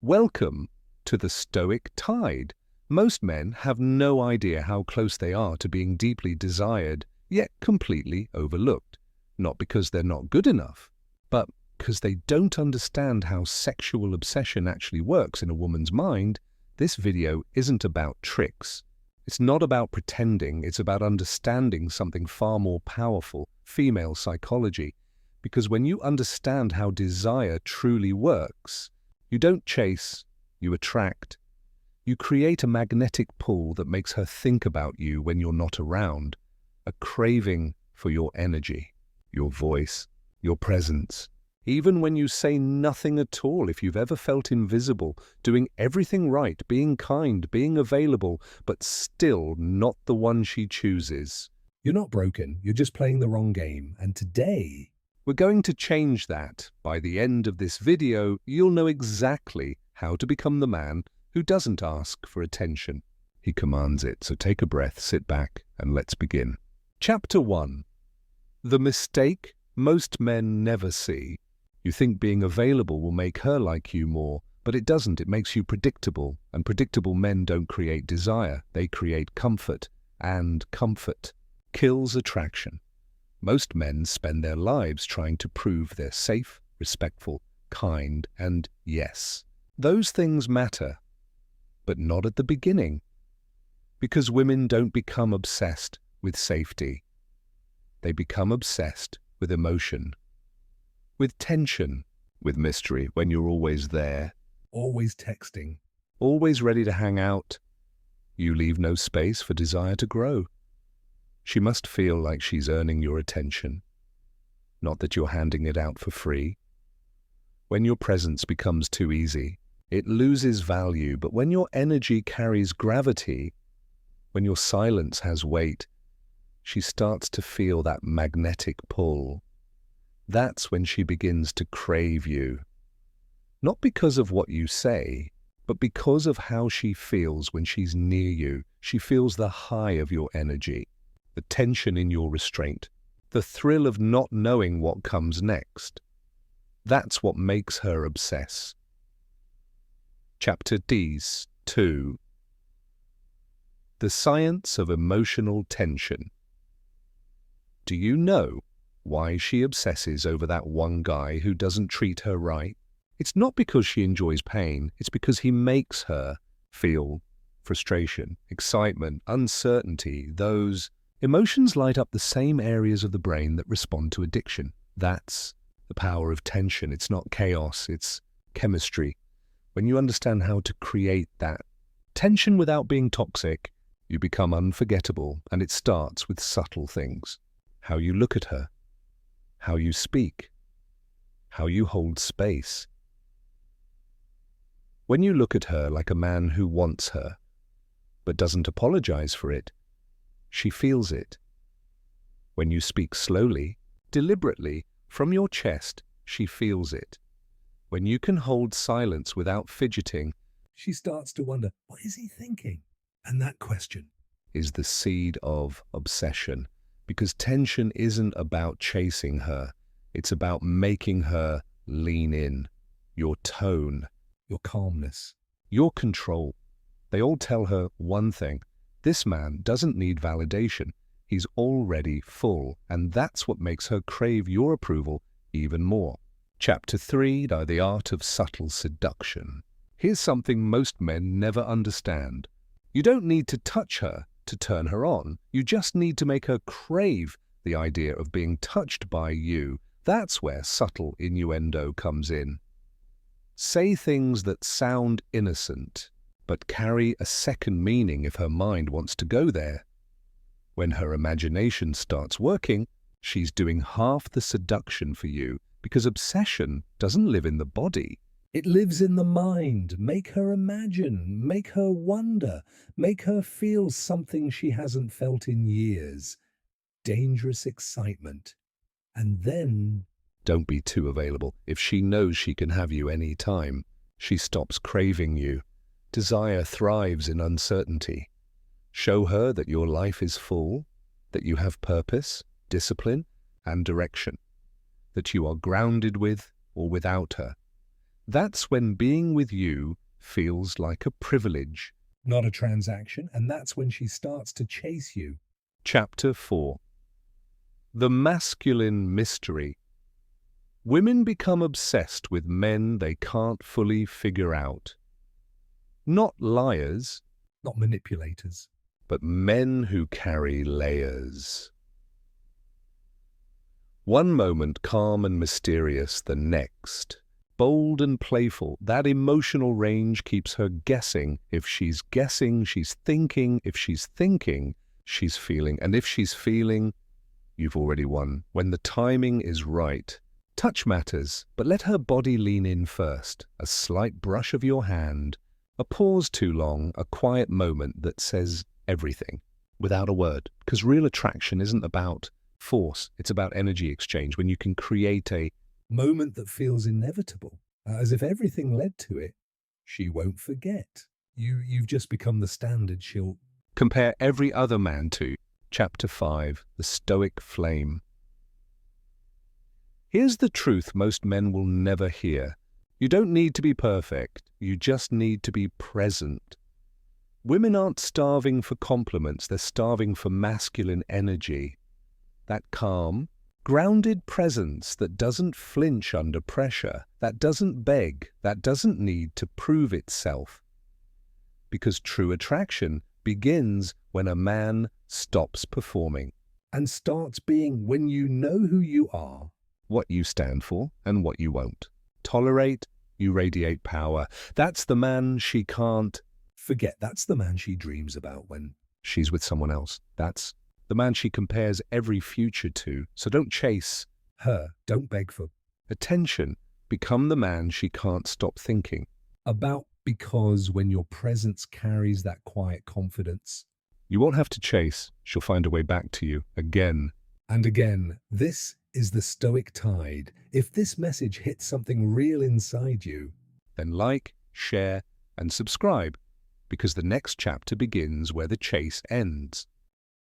Welcome to the Stoic Tide. Most men have no idea how close they are to being deeply desired, yet completely overlooked. Not because they're not good enough, but because they don't understand how sexual obsession actually works in a woman's mind. This video isn't about tricks. It's not about pretending, it's about understanding something far more powerful, female psychology. Because when you understand how desire truly works, you don't chase, you attract. You create a magnetic pull that makes her think about you when you're not around, a craving for your energy, your voice, your presence. Even when you say nothing at all, if you've ever felt invisible, doing everything right, being kind, being available, but still not the one she chooses. You're not broken, you're just playing the wrong game, and today we're going to change that. By the end of this video, you'll know exactly how to become the man who doesn't ask for attention. He commands it, so take a breath, sit back, and let's begin. Chapter 1. The mistake most men never see. You think being available will make her like you more, but it doesn't. It makes you predictable, and predictable men don't create desire. They create comfort, and comfort kills attraction. Most men spend their lives trying to prove they're safe, respectful, kind, and yes. Those things matter, but not at the beginning. Because women don't become obsessed with safety. They become obsessed with emotion, with tension, with mystery when you're always there, always texting, always ready to hang out. You leave no space for desire to grow. She must feel like she's earning your attention, not that you're handing it out for free. When your presence becomes too easy, it loses value, but when your energy carries gravity, when your silence has weight, she starts to feel that magnetic pull. That's when she begins to crave you. Not because of what you say, but because of how she feels when she's near you. She feels the high of your energy, the tension in your restraint, the thrill of not knowing what comes next. That's what makes her obsess. Chapter 2. The Science of Emotional Tension. Do you know why she obsesses over that one guy who doesn't treat her right? It's not because she enjoys pain, it's because he makes her feel frustration, excitement, uncertainty. Those emotions light up the same areas of the brain that respond to addiction. That's the power of tension. It's not chaos, it's chemistry. When you understand how to create that tension without being toxic, you become unforgettable, and it starts with subtle things. How you look at her, how you speak, how you hold space. When you look at her like a man who wants her, but doesn't apologize for it, she feels it. When you speak slowly, deliberately, from your chest, she feels it. When you can hold silence without fidgeting, she starts to wonder, what is he thinking? And that question is the seed of obsession, because tension isn't about chasing her. It's about making her lean in. Your tone, your calmness, your control. They all tell her one thing. This man doesn't need validation. He's already full, and that's what makes her crave your approval even more. Chapter 3, The Art of Subtle Seduction. Here's something most men never understand. You don't need to touch her to turn her on. You just need to make her crave the idea of being touched by you. That's where subtle innuendo comes in. Say things that sound innocent, but carry a second meaning if her mind wants to go there. When her imagination starts working, she's doing half the seduction for you, because obsession doesn't live in the body. It lives in the mind. Make her imagine, make her wonder, make her feel something she hasn't felt in years. Dangerous excitement. And then don't be too available. If she knows she can have you any time, she stops craving you. Desire thrives in uncertainty. Show her that your life is full, that you have purpose, discipline, and direction, that you are grounded with or without her. That's when being with you feels like a privilege. Not a transaction, and that's when she starts to chase you. Chapter 4. The Masculine Mystery. Women become obsessed with men they can't fully figure out. Not liars, Not manipulators. but men who carry layers. One moment calm and mysterious, the next bold and playful. That emotional range keeps her guessing. If she's guessing, she's thinking. If she's thinking, she's feeling. And if she's feeling, you've already won. When the timing is right, touch matters, but let her body lean in first. A slight brush of your hand, a pause too long, a quiet moment that says everything without a word. Because real attraction isn't about force, it's about energy exchange. When you can create a Moment that feels inevitable, as if everything led to it. She won't forget. You've just become the standard she'll... compare every other man to. Chapter 5. The Stoic Flame. Here's the truth most men will never hear. You don't need to be perfect. You just need to be present. Women aren't starving for compliments. They're starving for masculine energy. That calm, grounded presence that doesn't flinch under pressure, that doesn't beg, that doesn't need to prove itself. Because true attraction begins when a man stops performing And starts being when you know who you are. what you stand for and what you won't. Tolerate, you radiate power. That's the man she can't Forget, that's the man she dreams about when... she's with someone else. That's the man she compares every future to. So don't chase Her, don't beg for... attention. Become the man she can't stop thinking. About, because when your presence carries that quiet confidence. You won't have to chase. She'll find a way back to you again. And again, this is the Stoic Tide. If this message hits something real inside you, Then like, share, and subscribe, because the next chapter begins where the chase ends.